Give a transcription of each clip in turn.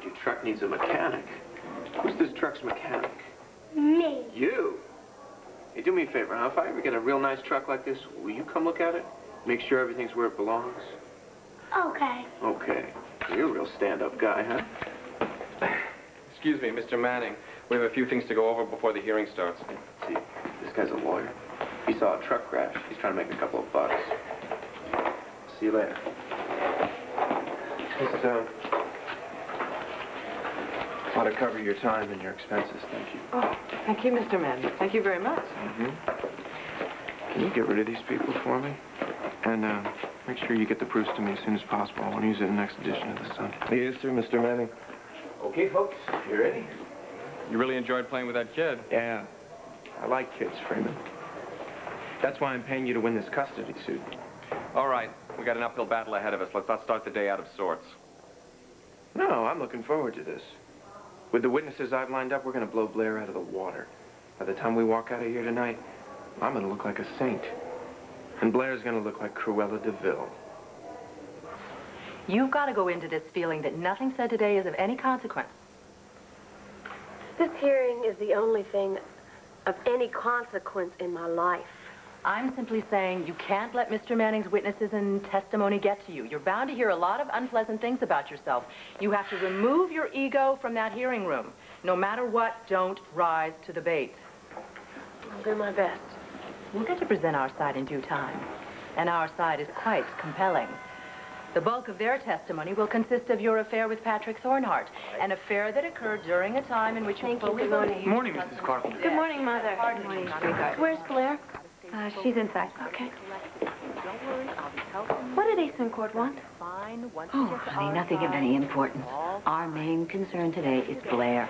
but your truck needs a mechanic. Who's this truck's mechanic? Me. You? Hey, do me a favor, huh? If I ever get a real nice truck like this, will you come look at it? Make sure everything's where it belongs? Okay. Okay. You're a real stand-up guy, huh? Excuse me, Mr. Manning. We have a few things to go over before the hearing starts. See, this guy's a lawyer. He saw a truck crash. He's trying to make a couple of bucks. See you later. Just, ought to cover your time and your expenses. Thank you. Oh, thank you, Mr. Manning. Thank you very much. Can you get rid of these people for me? And, make sure you get the proofs to me as soon as possible. I want to use it in the next edition of the Sun. Yes, sir, Mr. Manning. Okay, folks, you ready? You really enjoyed playing with that kid? Yeah. I like kids, Freeman. That's why I'm paying you to win this custody suit. All right. We got an uphill battle ahead of us. Let's not start the day out of sorts. No, I'm looking forward to this. With the witnesses I've lined up, we're going to blow Blair out of the water. By the time we walk out of here tonight, I'm going to look like a saint. And Blair's going to look like Cruella de Vil. You've got to go into this feeling that nothing said today is of any consequence. This hearing is the only thing of any consequence in my life. I'm simply saying you can't let Mr. Manning's witnesses and testimony get to you. You're bound to hear a lot of unpleasant things about yourself. You have to remove your ego from that hearing room. No matter what, don't rise to the bait. I'll do my best. We'll get to present our side in due time. And our side is quite compelling. The bulk of their testimony will consist of your affair with Patrick Thornhart, an affair that occurred during a time in which you fully believed... Good morning, Mrs. Carpenter. Good morning, Mother. Good morning, sweetheart. Where's Blair? She's inside. Okay. What did Ace in court want? Oh, honey, nothing of any importance. Our main concern today is Blair.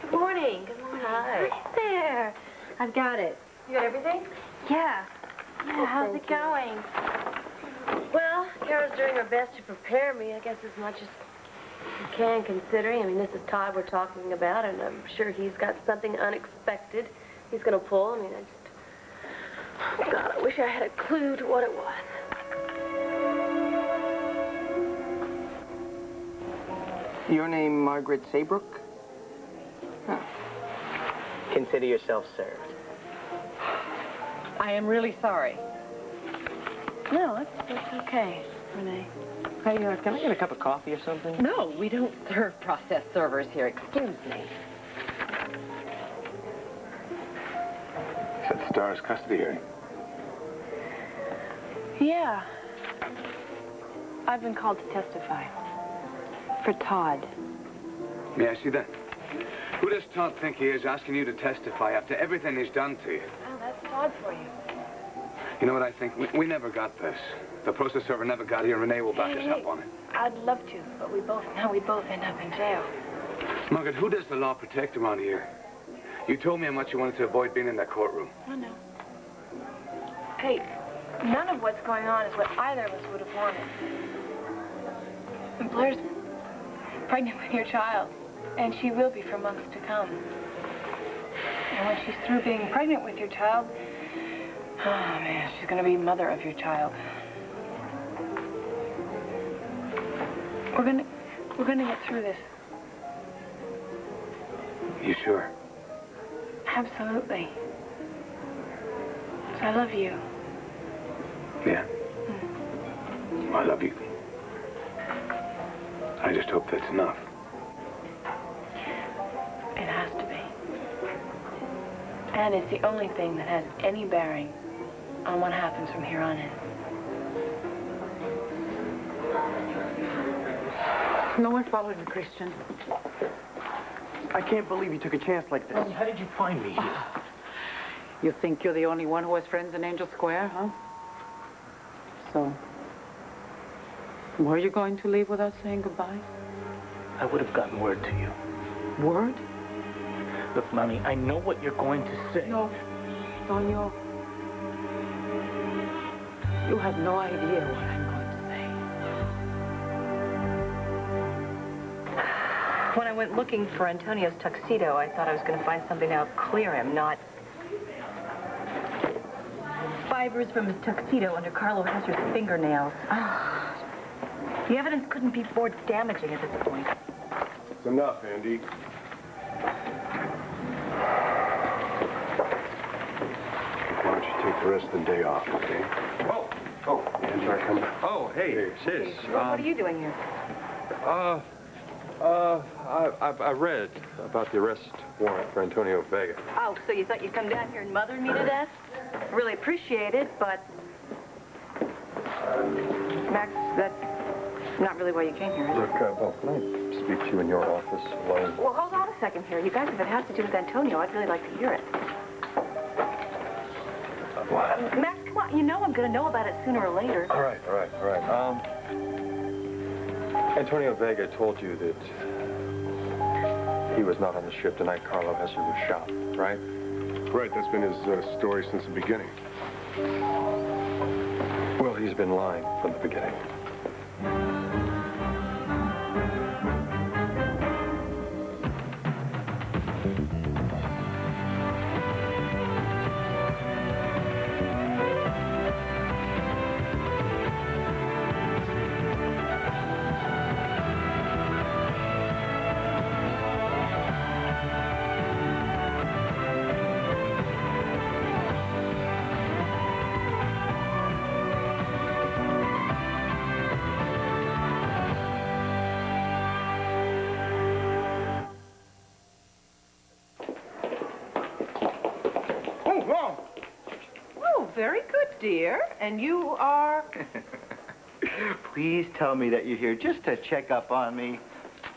Good morning. Good morning. Hi. There. I've got it. You got everything? Yeah. Yeah, how's it going? Well, Kara's doing her best to prepare me, I guess, as much as you can, considering. I mean, this is Todd we're talking about, and I'm sure he's got something unexpected he's going to pull. I mean, oh, God, I wish I had a clue to what it was. Your name, Margaret Saybrook? Huh. Consider yourself served. I am really sorry. No, that's okay, Renee. Hey, can I get a cup of coffee or something? No, we don't serve processed servers here. Excuse me. Said Star's custody hearing. Yeah. I've been called to testify. For Todd. May I see that? Who does Todd think he is asking you to testify after everything he's done to you? Well, that's Todd for you. You know what I think? We never got this. The process server never got here. Renee will back us up on it. I'd love to, but we both end up in jail. Margaret, who does the law protect around here? You told me how much you wanted to avoid being in that courtroom. I know. Hey, none of what's going on is what either of us would have wanted. And Blair's pregnant with your child, and she will be for months to come. And when she's through being pregnant with your child, oh, man, she's going to be mother of your child. We're going to get through this. You sure? Absolutely. So I love you. Yeah. I love you. I just hope that's enough. It has to be. And it's the only thing that has any bearing on what happens from here on in. No one followed you, Christian. I can't believe you took a chance like this. How did you find me here? You think you're the only one who has friends in Angel Square, huh? So, were you going to leave without saying goodbye? I would have gotten word to you. Word? Look, Mommy, I know what you're going to say. No, Tonio. You have no idea what I'm going to say. When I went looking for Antonio's tuxedo, I thought I was going to find something that'll clear him, not fibers from his tuxedo under Carlo Hesser's fingernails. The evidence couldn't be more damaging at this point. It's enough, Andy. Why don't you take the rest of the day off, okay? Oh, Andy, come back. Oh, hey, sis. What are you doing here? I read about the arrest warrant for Antonio Vega. Oh, so you thought you'd come down here and mother me to death? Really appreciate it, but... Max, that's not really why you came here, is it? Look, Bill, can I speak to you in your office alone? Well, hold on a second here. You guys, if it has to do with Antonio, I'd really like to hear it. What? Max, come on. You know I'm going to know about it sooner or later. All right. Antonio Vega told you that he was not on the ship the night Carlo Hesser was shot, right? Right, that's been his story since the beginning. Well, he's been lying from the beginning. Very good, dear. And you are... Please tell me that you're here just to check up on me.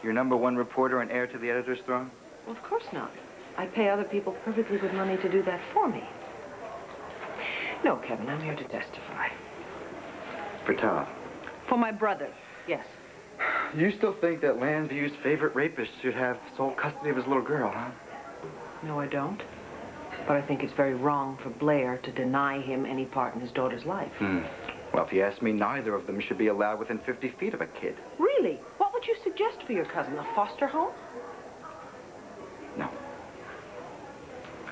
Your #1 reporter and heir to the editor's throne? Well, of course not. I pay other people perfectly good money to do that for me. No, Kevin, I'm here to testify. For Tom. For my brother, yes. You still think that Landview's favorite rapist should have sole custody of his little girl, huh? No, I don't. But I think it's very wrong for Blair to deny him any part in his daughter's life. Well, if you ask me, neither of them should be allowed within 50 feet of a kid. Really? What would you suggest for your cousin? A foster home? No.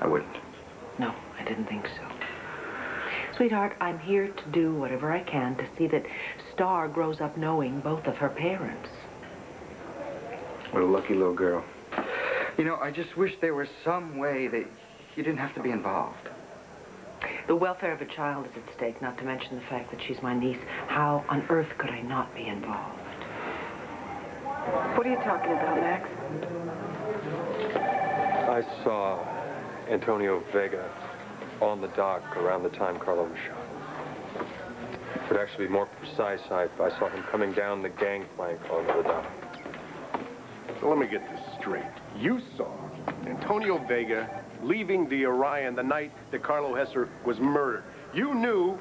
I wouldn't. No, I didn't think so. Sweetheart, I'm here to do whatever I can to see that Star grows up knowing both of her parents. What a lucky little girl. You know, I just wish there was some way that you didn't have to be involved. The welfare of a child is at stake, not to mention the fact that she's my niece. How on earth could I not be involved? What are you talking about, Max? I saw Antonio Vega on the dock around the time Carlo was shot. But actually, be more precise, I saw him coming down the gangplank onto the dock. So let me get this straight. You saw Antonio Vega leaving the Orion the night that Carlo Hesser was murdered. You knew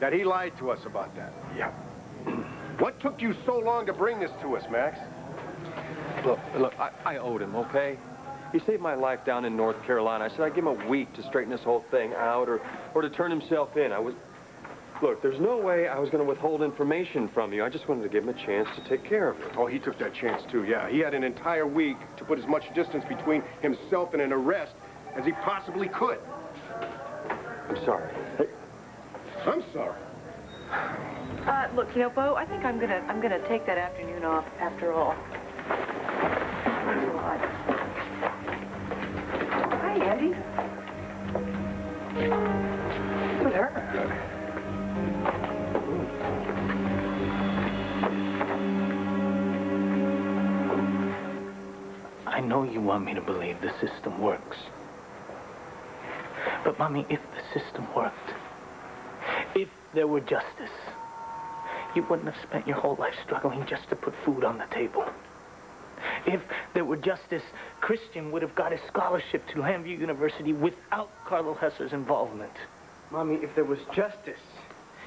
that he lied to us about that. Yeah. What took you so long to bring this to us, Max? Look, I owed him, okay? He saved my life down in North Carolina. I said I'd give him a week to straighten this whole thing out or to turn himself in. Look, there's no way I was going to withhold information from you. I just wanted to give him a chance to take care of it. Oh, he took that chance, too, yeah. He had an entire week to put as much distance between himself and an arrest as he possibly could. I'm sorry. Hey. I'm sorry. Look, you know, Bo, I think I'm gonna take that afternoon off after all. Hi, Andy. With her. I know you want me to believe the system works. But, Mommy, if the system worked, if there were justice, you wouldn't have spent your whole life struggling just to put food on the table. If there were justice, Christian would have got a scholarship to Landview University without Carlo Hesser's involvement. Mommy, if there was justice,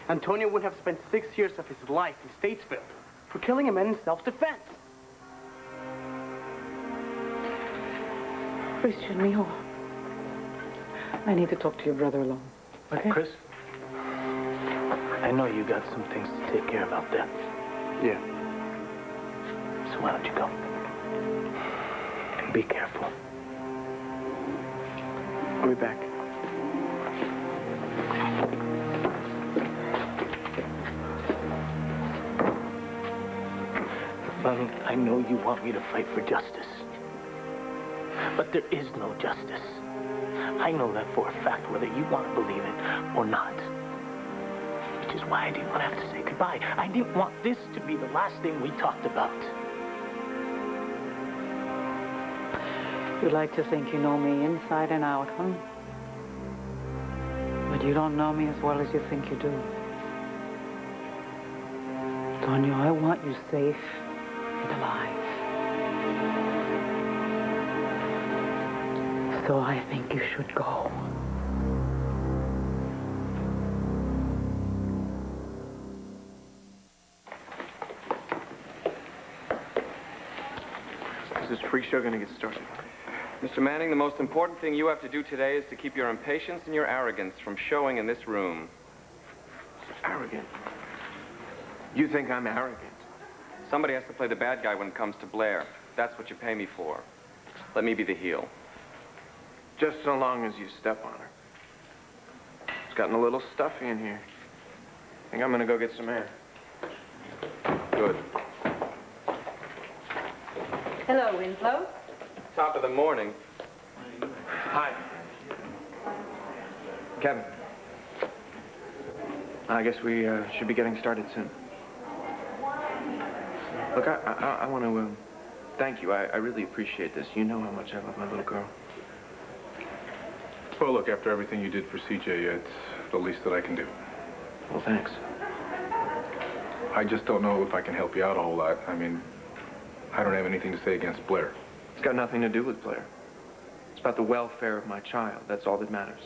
Antonio would have spent 6 years of his life in Statesville for killing a man in self-defense. Christian, mijo. I need to talk to your brother alone. Okay? Chris, I know you got some things to take care of out there. Yeah. So why don't you go? And be careful. I'll be back. Ronald, I know you want me to fight for justice. But there is no justice. I know that for a fact, whether you want to believe it or not. Which is why I didn't want to have to say goodbye. I didn't want this to be the last thing we talked about. You like to think you know me inside and out, huh? But you don't know me as well as you think you do. Tonio, I want you safe and alive. So I think you should go. Is this freak show gonna get started? Mr. Manning, the most important thing you have to do today is to keep your impatience and your arrogance from showing in this room. Arrogant? You think I'm arrogant? Somebody has to play the bad guy when it comes to Blair. That's what you pay me for. Let me be the heel. Just so long as you step on her. It's gotten a little stuffy in here. I think I'm gonna go get some air. Good. Hello, Winslow. Top of the morning. Hi. Kevin. I guess we should be getting started soon. Look, I want to thank you. I really appreciate this. You know how much I love my little girl. Well, look, after everything you did for CJ, it's the least that I can do. Well, thanks. I just don't know if I can help you out a whole lot. I mean, I don't have anything to say against Blair. It's got nothing to do with Blair. It's about the welfare of my child. That's all that matters.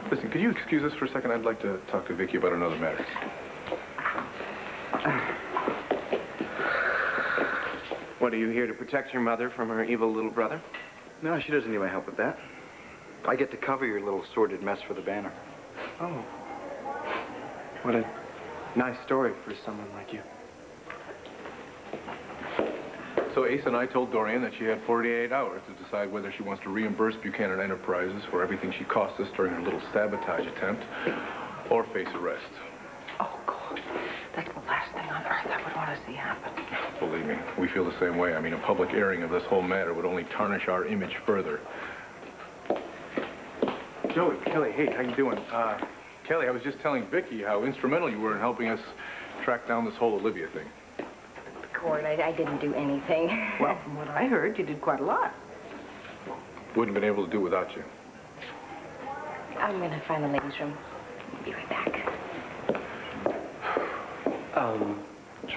Listen, could you excuse us for a second? I'd like to talk to Vicky about another matter. What, are you here to protect your mother from her evil little brother? No, she doesn't need my help with that. I get to cover your little sordid mess for the Banner. Oh. What a nice story for someone like you. So Ace and I told Dorian that she had 48 hours to decide whether she wants to reimburse Buchanan Enterprises for everything she cost us during her little sabotage attempt or face arrest. Oh, God. That's the last thing on earth I would want to see happen. Believe me, we feel the same way. I mean, a public airing of this whole matter would only tarnish our image further. Joey, Kelly, hey, how you doing? Kelly, I was just telling Vicky how instrumental you were in helping us track down this whole Olivia thing. Court, I didn't do anything. Well, from what I heard, you did quite a lot. Wouldn't have been able to do without you. I'm going to find the ladies' room. I'll be right back.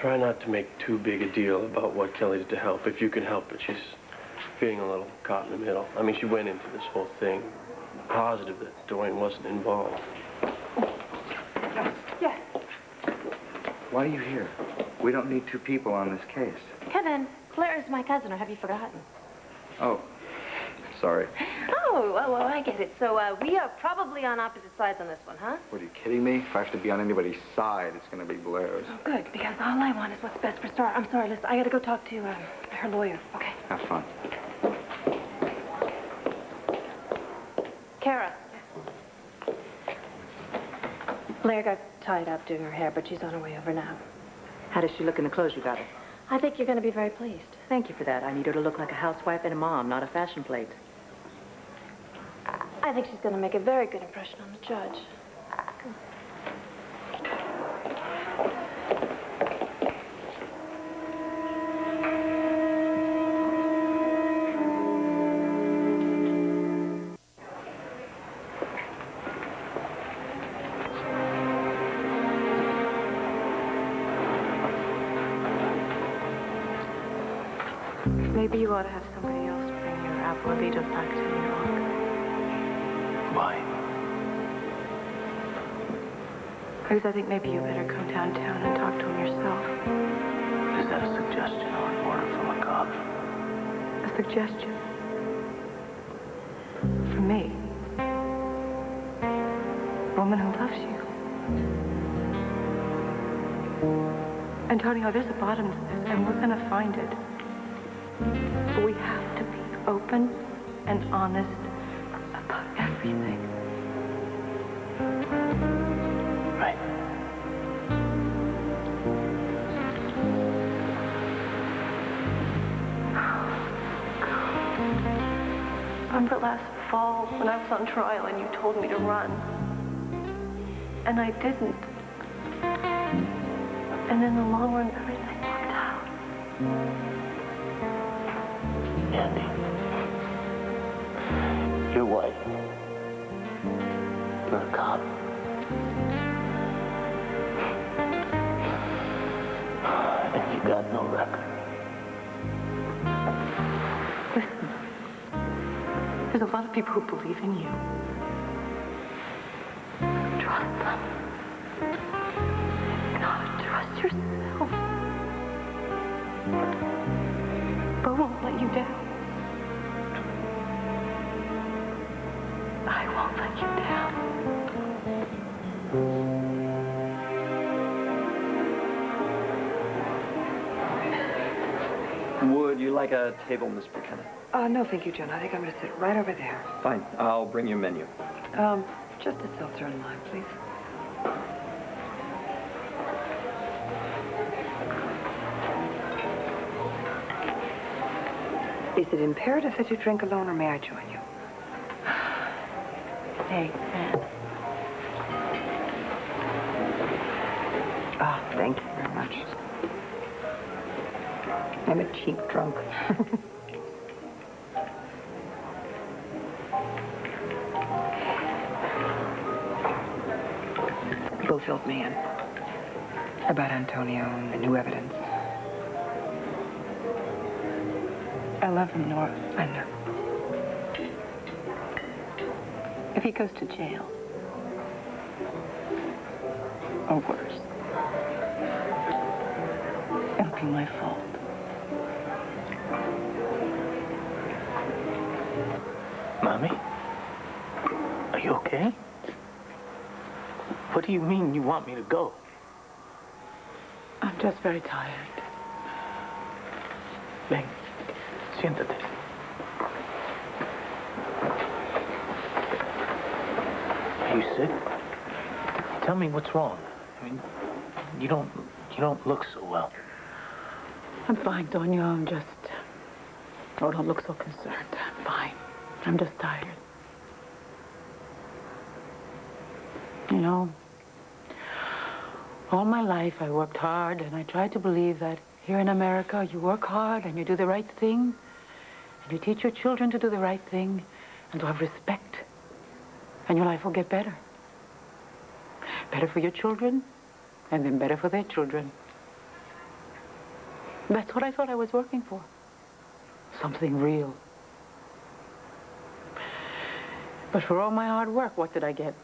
Try not to make too big a deal about what Kelly did to help, if you can help it. She's feeling a little caught in the middle. I mean, she went into this whole thing positive that Dorian wasn't involved. Yes. Why are you here? We don't need two people on this case. Kevin, Blair is my cousin, or have you forgotten? Oh, sorry. Oh, well, I get it. So, we are probably on opposite sides on this one, huh? What, are you kidding me? If I have to be on anybody's side, it's going to be Blair's. Oh, good, because all I want is what's best for Star. I'm sorry, listen, I got to go talk to her lawyer, okay? Have fun. Kara. Blair got tied up doing her hair, but she's on her way over now. How does she look in the clothes you got her? I think you're going to be very pleased. Thank you for that. I need her to look like a housewife and a mom, not a fashion plate. I think she's going to make a very good impression on the judge. Maybe you ought to have somebody else bring your Abuelito back to New York. Why? Because I think maybe you better come downtown and talk to him yourself. Is that a suggestion or an order from a cop? A suggestion. From me. A woman who loves you. Antonio, there's a bottom to this, and we're gonna find it. But we have to be open and honest about everything. Right. Remember last fall when I was on trial and you told me to run? And I didn't. And in the long run, everything worked out. Andy, you're white. You're a cop. And you got no record. Listen, there's a lot of people who believe in you. Trust them. God, trust yourself. Bo won't let you down. I won't let you down. Would you like a table, Miss Buchanan? No, thank you, John. I think I'm going to sit right over there. Fine. I'll bring you a menu. Just a seltzer and lime, please. Is it imperative that you drink alone, or may I join you? Hey, Anne. Thank you very much. I'm a cheap drunk. Bill filled me in about Antonio and the new evidence. I love him, Nora. I know. If he goes to jail, or worse, it'll be my fault. Mommy? Are you okay? What do you mean you want me to go? I'm just very tired. Ven, siéntate. Are you sick? Tell me what's wrong. I mean, you don't look so well. I'm fine, Tonya. I'm just... Oh, don't look so concerned. I'm fine. I'm just tired. You know, all my life I worked hard, and I tried to believe that here in America you work hard and you do the right thing, and you teach your children to do the right thing and to have respect, and your life will get better. Better for your children, and then better for their children. That's what I thought I was working for. Something real. But for all my hard work, what did I get?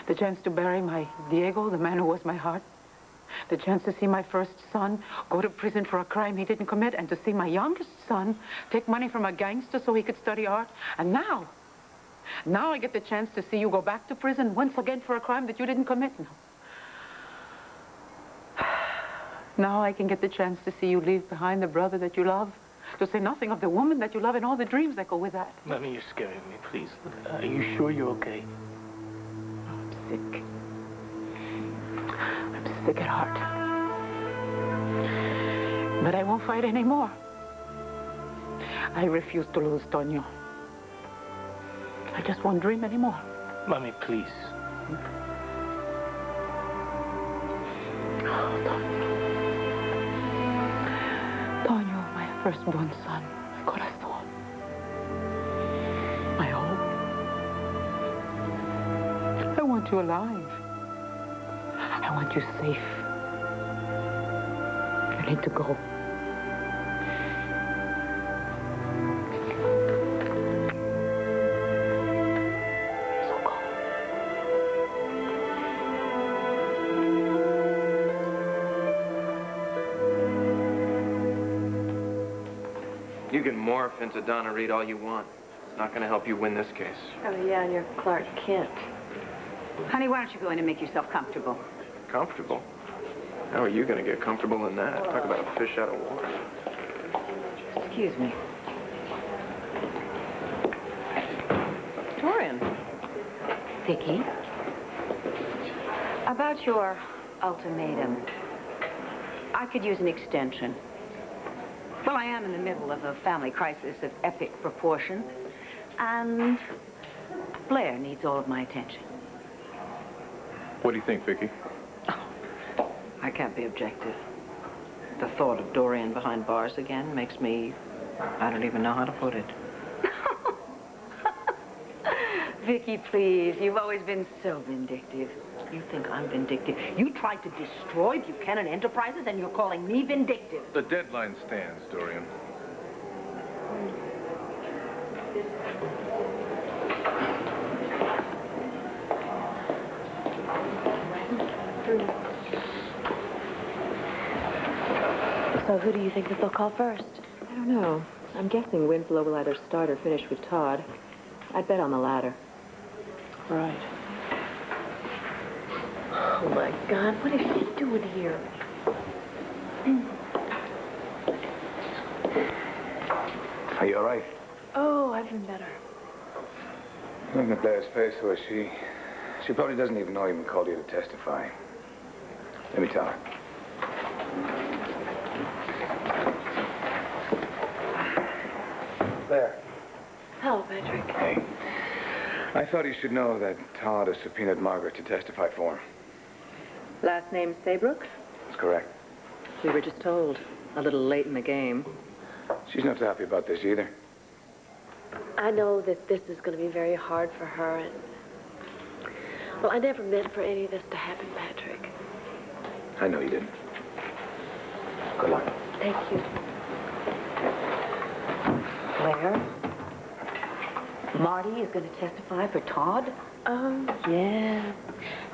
The chance to bury my Diego, the man who was my heart. The chance to see my first son go to prison for a crime he didn't commit, and to see my youngest son take money from a gangster so he could study art. And now I get the chance to see you go back to prison once again for a crime that you didn't commit. Now I can get the chance to see you leave behind the brother that you love, to say nothing of the woman that you love and all the dreams that go with that. Mommy, you're scaring me, please. Are you sure you're okay? I'm sick. I'm sick at heart. But I won't fight anymore. I refuse to lose Tonio. I just won't dream anymore. Mommy, please. Oh, Tonio. Tonio, my firstborn son, my corazón. My hope. I want you alive. I want you safe. I need to go. You can morph into Donna Reed all you want. It's not going to help you win this case. Oh, yeah, and you're Clark Kent. Honey, why don't you go in and make yourself comfortable? Comfortable? How are you going to get comfortable in that? Talk about a fish out of water. Excuse me. Dorian. Vicky? About your ultimatum. I could use an extension. Well, I am in the middle of a family crisis of epic proportion. And Blair needs all of my attention. What do you think, Vicky? I can't be objective. The thought of Dorian behind bars again makes me... I don't even know how to put it. Vicky, please. You've always been so vindictive. You think I'm vindictive? You tried to destroy Buchanan Enterprises and you're calling me vindictive. The deadline stands, Dorian. So who do you think that they'll call first? I don't know. I'm guessing Winslow will either start or finish with Todd. I'd bet on the latter. Right. Oh, my God. What is she doing here? Are you all right? Oh, I've been better. Looking at Blair's face, who is she? She probably doesn't even know I even called you to testify. Let me tell her. Blair. Hello, Patrick. Hey. I thought you should know that Todd has subpoenaed Margaret to testify for him. Last name Saybrook? That's correct. We were just told. A little late in the game. She's not happy about this either. I know that this is going to be very hard for her, and... Well, I never meant for any of this to happen, Patrick. I know you didn't. Good luck. Thank you. Blair? Marty is going to testify for Todd? Yeah.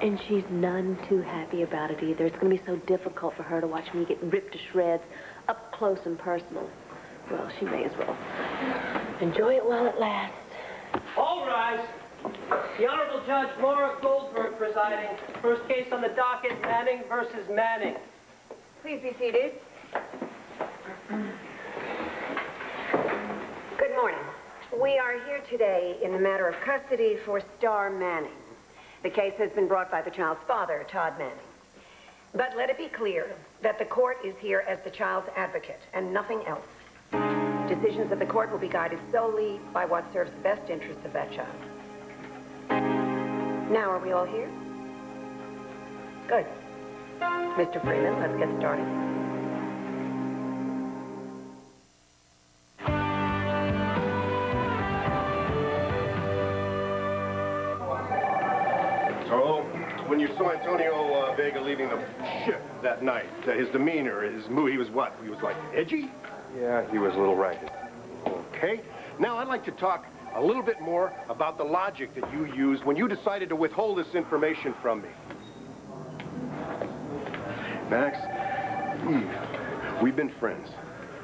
And she's none too happy about it either. It's going to be so difficult for her to watch me get ripped to shreds, up close and personal. Well, she may as well enjoy it while it lasts. All rise. The Honorable Judge Laura Goldberg presiding. First case on the docket, Manning versus Manning. Please be seated. Good morning. We are here today in the matter of custody for Star Manning. The case has been brought by the child's father, Todd Manning. But let it be clear that the court is here as the child's advocate and nothing else. Decisions of the court will be guided solely by what serves the best interests of that child. Now, are we all here? Good. Mr. Freeman, let's get started. So, when you saw Antonio Vega leaving the ship that night, his demeanor, his mood, he was what? He was like edgy? Yeah, he was a little ragged. Okay. Now, I'd like to talk a little bit more about the logic that you used when you decided to withhold this information from me. Max, we've been friends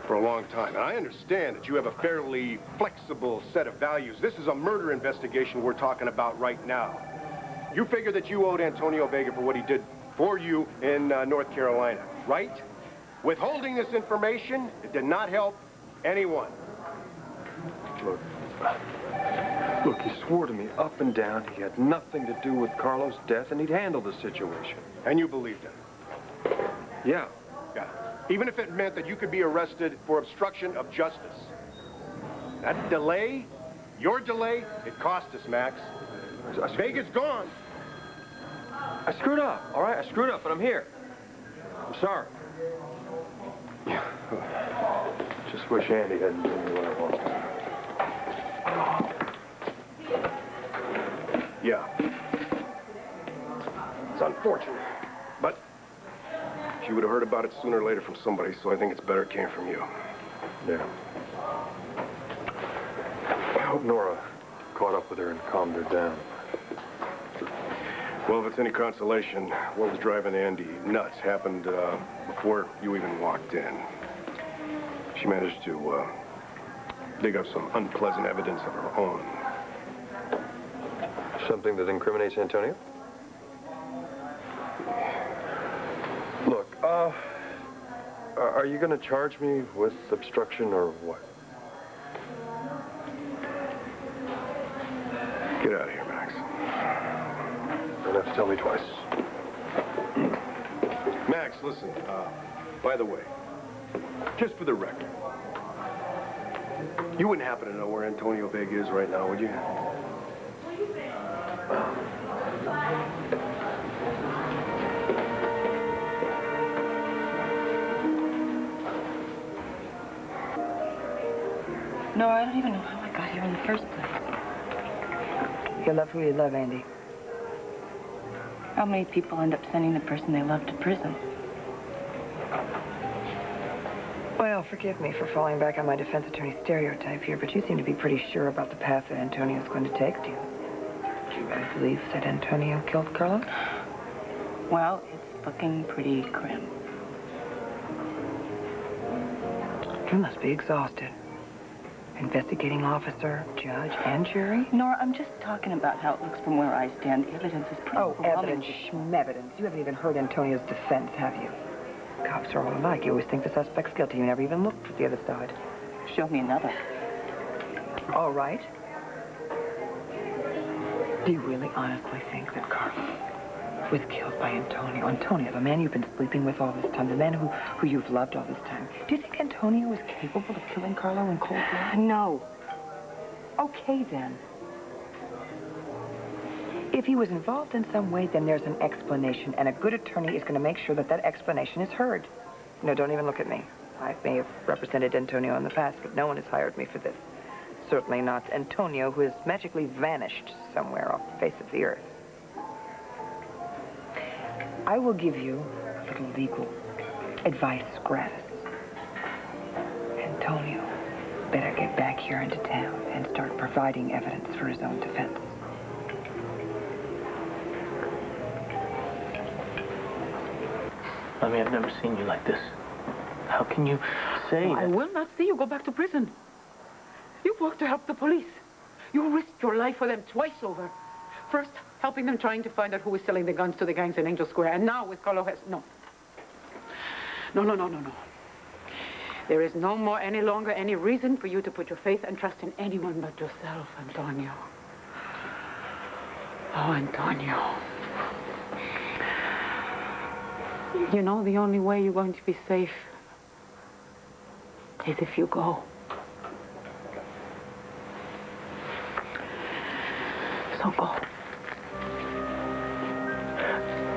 for a long time, and I understand that you have a fairly flexible set of values. This is a murder investigation we're talking about right now. You figure that you owed Antonio Vega for what he did for you in North Carolina, right? Withholding this information, it did not help anyone. Look, he swore to me up and down he had nothing to do with Carlo's death and he'd handle the situation. And you believed him? Yeah. Yeah. Even if it meant that you could be arrested for obstruction of justice. That delay, your delay, it cost us, Max. Vega's gone. I screwed up, all right? I screwed up, but I'm here. I'm sorry. Yeah. Just wish Andy hadn't given me what I wanted. Yeah. It's unfortunate, but she would have heard about it sooner or later from somebody, so I think it's better it came from you. Yeah. I hope Nora caught up with her and calmed her down. Well, if it's any consolation, what was driving Andy nuts happened before you even walked in. She managed to dig up some unpleasant evidence of her own. Something that incriminates Antonio? Look, are you going to charge me with obstruction or what? Get out of here, Max. You'll have to tell me twice. Max, listen, by the way, just for the record, You wouldn't happen to know where Antonio Vega is right now, would you? No, I don't even know how I got here in the first place. You love who you love, Andy. How many people end up sending the person they love to prison? Well, forgive me for falling back on my defense attorney stereotype here, but you seem to be pretty sure about the path that Antonio's going to take. Do you really believe that Antonio killed Carlos? Well, it's looking pretty grim. You must be exhausted. Investigating officer, judge, and jury? Nora, I'm just talking about how it looks from where I stand. The evidence is pretty evidence, schmevidence. You haven't even heard Antonio's defense, have you? Cops are all alike. You always think the suspect's guilty. You never even looked at the other side. Show me another. All right. Do you really honestly think that Carlos was killed by Antonio? Antonio, the man you've been sleeping with all this time, the man who you've loved all this time. Do you think Antonio was capable of killing Carlo in cold blood? No. Okay, then. If he was involved in some way, then there's an explanation, and a good attorney is going to make sure that that explanation is heard. No, don't even look at me. I may have represented Antonio in the past, but no one has hired me for this. Certainly not Antonio, who has magically vanished somewhere off the face of the earth. I will give you a little legal advice gratis. Antonio better get back here into town and start providing evidence for his own defense. Mommy, I've never seen you like this. How can you say that? I will not see you go back to prison. You worked to help the police. You risked your life for them twice over. First, helping them trying to find out who was selling the guns to the gangs in Angel Square. And now with Carlo No. No. There is no more any longer any reason for you to put your faith and trust in anyone but yourself, Antonio. Oh, Antonio. You know, the only way you're going to be safe is if you go. So go.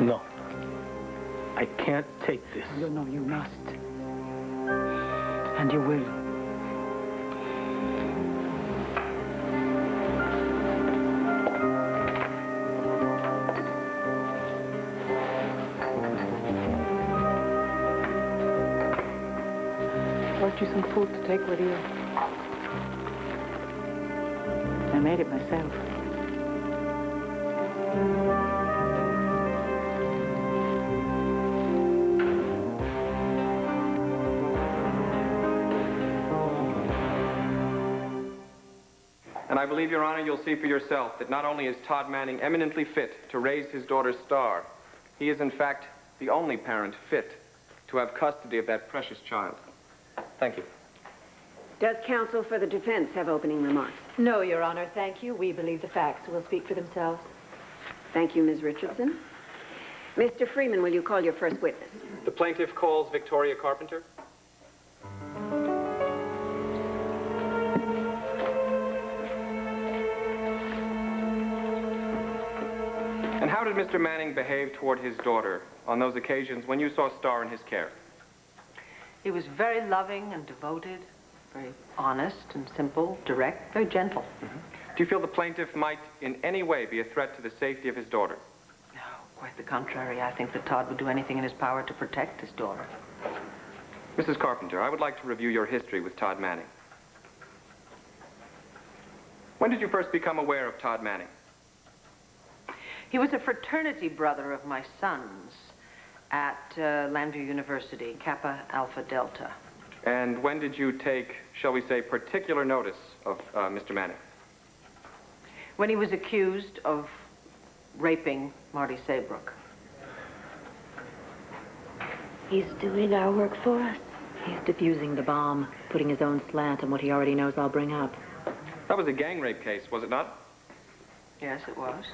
No. I can't take this. You know you must. And you will. Brought you some food to take with you. I made it myself. And I believe, Your Honor, you'll see for yourself that not only is Todd Manning eminently fit to raise his daughter Star, he is, in fact, the only parent fit to have custody of that precious child. Thank you. Does counsel for the defense have opening remarks? No, Your Honor, thank you. We believe the facts will speak for themselves. Thank you, Ms. Richardson. Mr. Freeman, will you call your first witness? The plaintiff calls Victoria Carpenter. And how did Mr. Manning behave toward his daughter on those occasions when you saw Star in his care? He was very loving and devoted, very honest and simple, direct, very gentle. Mm-hmm. Do you feel the plaintiff might in any way be a threat to the safety of his daughter? No, quite the contrary. I think that Todd would do anything in his power to protect his daughter. Mrs. Carpenter, I would like to review your history with Todd Manning. When did you first become aware of Todd Manning? He was a fraternity brother of my son's at Landview University, Kappa Alpha Delta. And when did you take, shall we say, particular notice of Mr. Manning? When he was accused of raping Marty Saybrook. He's doing our work for us. He's defusing the bomb, putting his own slant on what he already knows I'll bring up. That was a gang rape case, was it not? Yes, it was.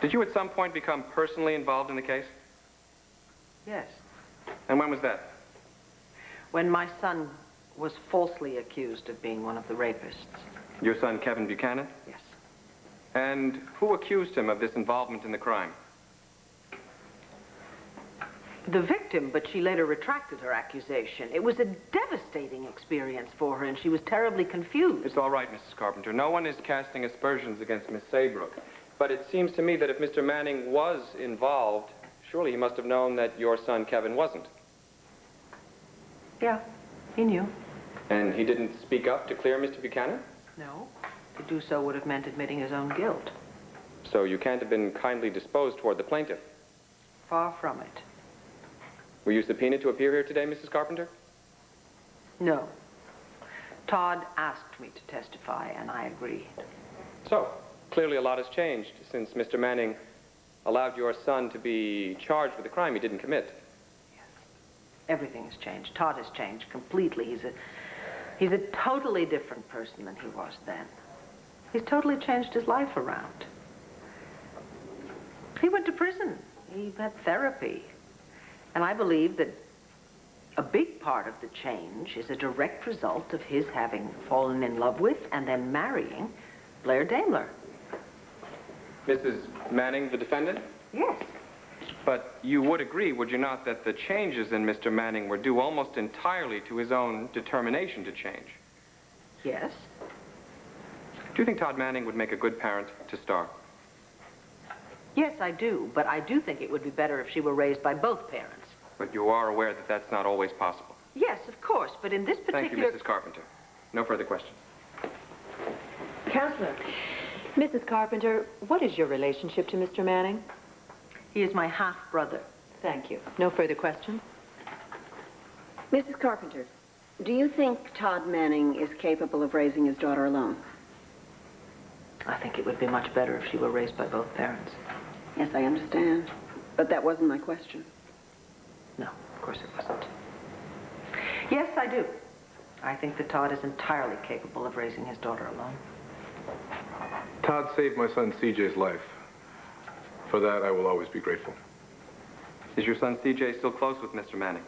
Did you at some point become personally involved in the case? Yes. And when was that? When my son was falsely accused of being one of the rapists. Your son, Kevin Buchanan? Yes. And who accused him of this involvement in the crime? The victim, but she later retracted her accusation. It was a devastating experience for her, and she was terribly confused. It's all right, Mrs. Carpenter. No one is casting aspersions against Miss Saybrook. But it seems to me that if Mr. Manning was involved, surely he must have known that your son, Kevin, wasn't. Yeah, he knew. And he didn't speak up to clear Mr. Buchanan? No. To do so would have meant admitting his own guilt. So you can't have been kindly disposed toward the plaintiff? Far from it. Were you subpoenaed to appear here today, Mrs. Carpenter? No. Todd asked me to testify, and I agreed. So, clearly a lot has changed since Mr. Manning allowed your son to be charged with a crime he didn't commit. Yes. Everything has changed. Todd has changed completely. He's a totally different person than he was then. He's totally changed his life around. He went to prison. He had therapy. And I believe that a big part of the change is a direct result of his having fallen in love with and then marrying Blair Daimler. Mrs. Manning, the defendant? Yes. But you would agree, would you not, that the changes in Mr. Manning were due almost entirely to his own determination to change? Yes. Do you think Todd Manning would make a good parent to Star? Yes, I do. But I do think it would be better if she were raised by both parents. But you are aware that that's not always possible. Yes, of course. But in this particular... Thank you, Mrs. Carpenter. No further questions. Counselor. Mrs. Carpenter, what is your relationship to Mr. Manning? He is my half-brother. Thank you. No further questions? Mrs. Carpenter, do you think Todd Manning is capable of raising his daughter alone? I think it would be much better if she were raised by both parents. Yes, I understand. But that wasn't my question. No, of course it wasn't. Yes, I do. I think that Todd is entirely capable of raising his daughter alone. Todd saved my son CJ's life. For that, I will always be grateful. Is your son CJ still close with Mr. Manning?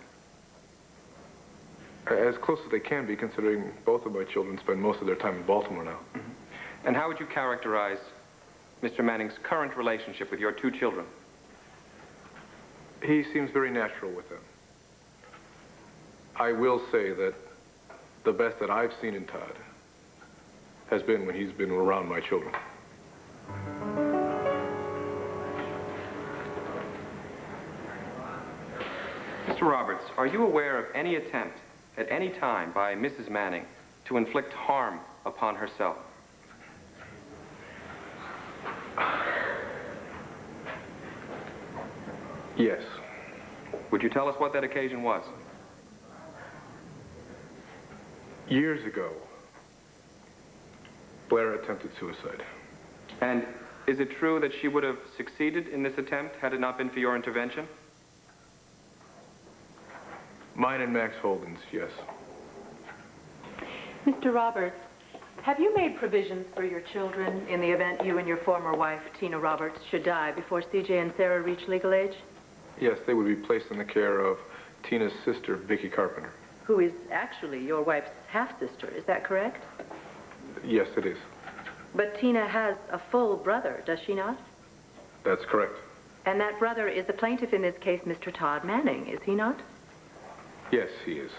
As close as they can be, considering both of my children spend most of their time in Baltimore now. Mm-hmm. And how would you characterize Mr. Manning's current relationship with your two children? He seems very natural with them. I will say that the best that I've seen in Todd has been when he's been around my children. Mr. Roberts, are you aware of any attempt at any time by Mrs. Manning to inflict harm upon herself? Yes. Would you tell us what that occasion was? Years ago, Blair attempted suicide. And is it true that she would have succeeded in this attempt had it not been for your intervention? Mine and Max Holden's, yes. Mr. Roberts, have you made provisions for your children in the event you and your former wife, Tina Roberts, should die before CJ and Sarah reach legal age? Yes, they would be placed in the care of Tina's sister, Vicky Carpenter. Who is actually your wife's half-sister, is that correct? Yes, it is. But Tina has a full brother, does she not? That's correct. And that brother is the plaintiff in this case, Mr. Todd Manning, is he not? Yes, he is.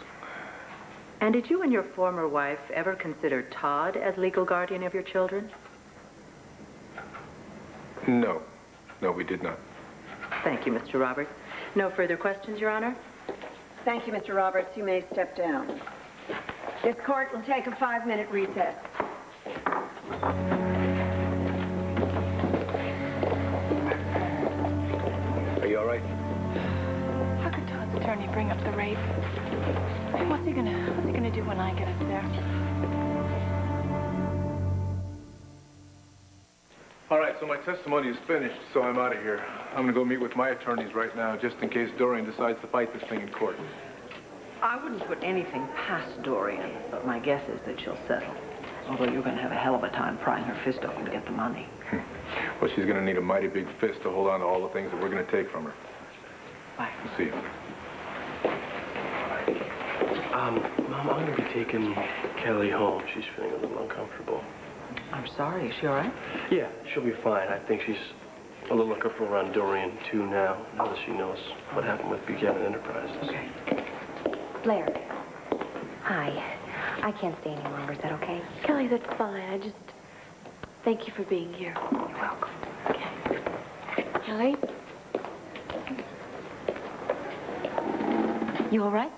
And did you and your former wife ever consider Todd as legal guardian of your children? No. No, we did not. Thank you, Mr. Roberts. No further questions, Your Honor? Thank you, Mr. Roberts. You may step down. This court will take a 5-minute recess. Are you all right? How could Todd's attorney bring up the rape? I mean, what's he gonna do when I get up there? All right, so my testimony is finished, so I'm out of here. I'm going to go meet with my attorneys right now, just in case Dorian decides to fight this thing in court. I wouldn't put anything past Dorian, but my guess is that she'll settle. Although you're going to have a hell of a time prying her fist open to get the money. Well, she's going to need a mighty big fist to hold on to all the things that we're going to take from her. Bye. We'll see you. Mom, I'm going to be taking Kelly home. She's feeling a little uncomfortable. I'm sorry. Is she all right? Yeah, she'll be fine. I think she's a little uncomfortable around Dorian, too, now that she knows what happened with Buchanan Enterprises. Okay. Blair. Hi. I can't stay any longer. Is that okay? Kelly, that's fine. I just... Thank you for being here. You're welcome. Okay. Kelly? You all right?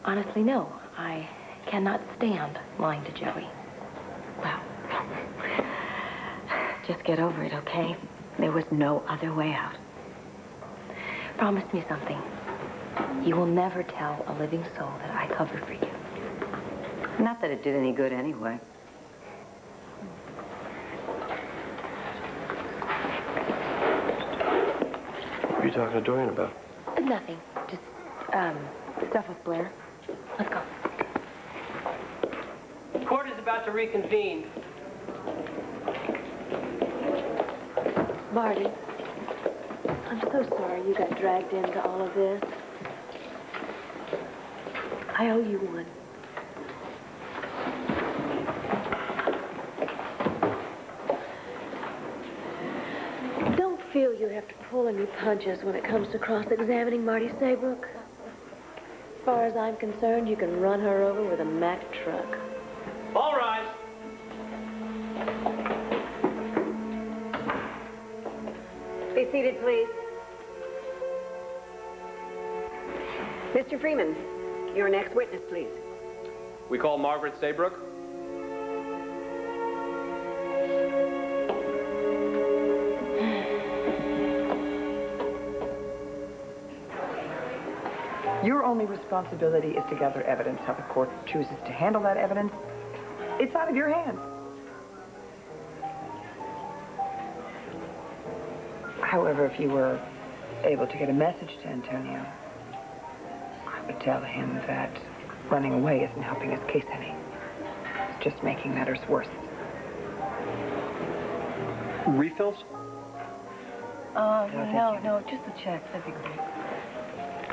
Honestly, no. I cannot stand lying to Joey. Well, just get over it, okay? There was no other way out. Promise me something. You will never tell a living soul that I covered for you. Not that it did any good anyway. What are you talking to Dorian about? Nothing. Just, stuff with Blair. Let's go. Court is about to reconvene. Marty, I'm so sorry you got dragged into all of this. I owe you one. Don't feel you have to pull any punches when it comes to cross-examining Marty Saybrook. As far as I'm concerned, you can run her over with a Mack truck. All rise. Be seated, please. Mr. Freeman, your next witness, please. We call Margaret Saybrook. Your only responsibility is to gather evidence. How the court chooses to handle that evidence, it's out of your hands. However, if you were able to get a message to Antonio, I would tell him that running away isn't helping his case any. It's just making matters worse. Refills? No, just a check. That'd be great.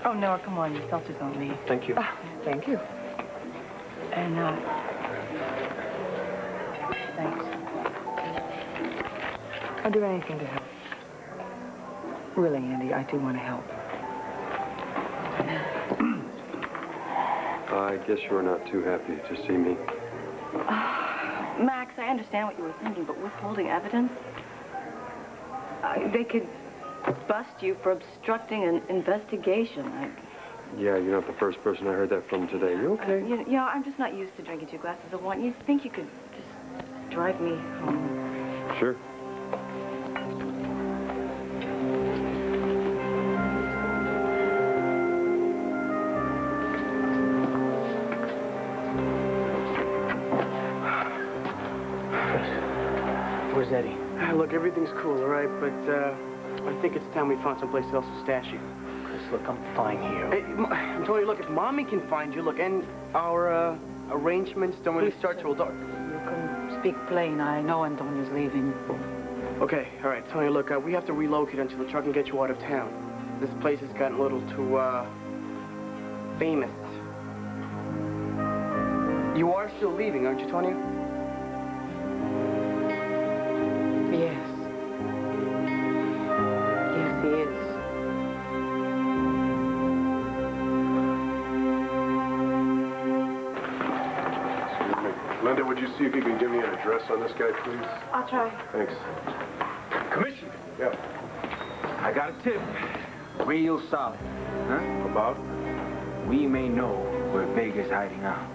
Oh, Noah, come on. Your seltzer's on me. Thank you. Thank you. And, thanks. I'll do anything to help. Really, Andy, I do want to help. I guess you're not too happy to see me. Max, I understand what you were thinking, but withholding evidence? They could bust you for obstructing an investigation. Yeah, you're not the first person I heard that from today. You okay? You know, I'm just not used to drinking 2 glasses of wine. You think you could just drive me home? Sure. Where's Eddie? Look, everything's cool, all right? But, I think it's time we found someplace else to stash you. Chris, look, I'm fine here. Hey, Antonio, look, if Mommy can find you, look, and our, arrangements don't really start till dark. You can speak plain. I know Antonio's leaving. Okay, all right, Antonio, look, we have to relocate until the truck can get you out of town. This place has gotten a little too, famous. You are still leaving, aren't you, Antonio? Yes. Yes, he is. Excuse me. Linda, would you see if you can give me an address on this guy, please? I'll try. Thanks. Commissioner, Yeah. I got a tip. Real solid. Huh? About? We may know where Vega's hiding out.